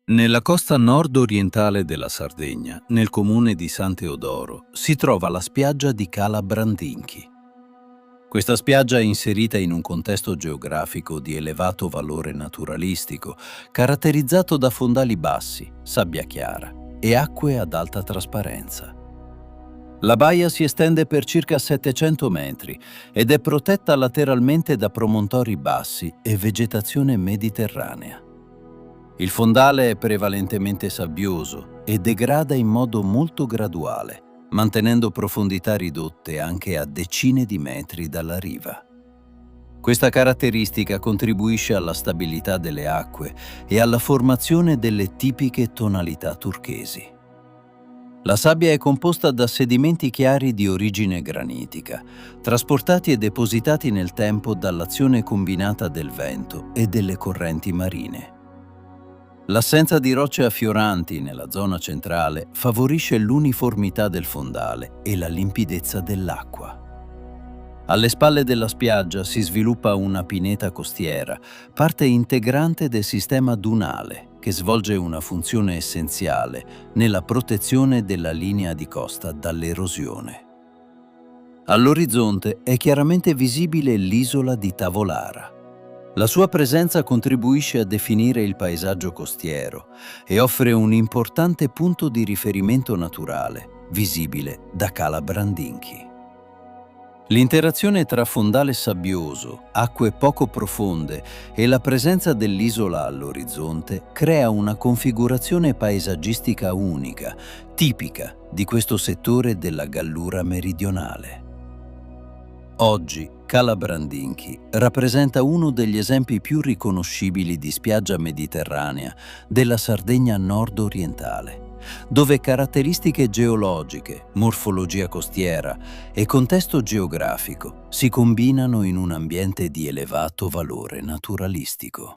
Nella costa nord-orientale della Sardegna, nel comune di San Teodoro, si trova la spiaggia di Cala Brandinchi. Questa spiaggia è inserita in un contesto geografico di elevato valore naturalistico, caratterizzato da fondali bassi, sabbia chiara e acque ad alta trasparenza. La baia si estende per circa 700 metri ed è protetta lateralmente da promontori bassi e vegetazione mediterranea. Il fondale è prevalentemente sabbioso e degrada in modo molto graduale, mantenendo profondità ridotte anche a decine di metri dalla riva. Questa caratteristica contribuisce alla stabilità delle acque e alla formazione delle tipiche tonalità turchesi. La sabbia è composta da sedimenti chiari di origine granitica, trasportati e depositati nel tempo dall'azione combinata del vento e delle correnti marine. L'assenza di rocce affioranti nella zona centrale favorisce l'uniformità del fondale e la limpidezza dell'acqua. Alle spalle della spiaggia si sviluppa una pineta costiera, parte integrante del sistema dunale, che svolge una funzione essenziale nella protezione della linea di costa dall'erosione. All'orizzonte è chiaramente visibile l'isola di Tavolara. La sua presenza contribuisce a definire il paesaggio costiero e offre un importante punto di riferimento naturale, visibile da Cala Brandinchi. L'interazione tra fondale sabbioso, acque poco profonde e la presenza dell'isola all'orizzonte crea una configurazione paesaggistica unica, tipica di questo settore della Gallura meridionale. Oggi Cala Brandinchi rappresenta uno degli esempi più riconoscibili di spiaggia mediterranea della Sardegna nord-orientale, dove caratteristiche geologiche, morfologia costiera e contesto geografico si combinano in un ambiente di elevato valore naturalistico.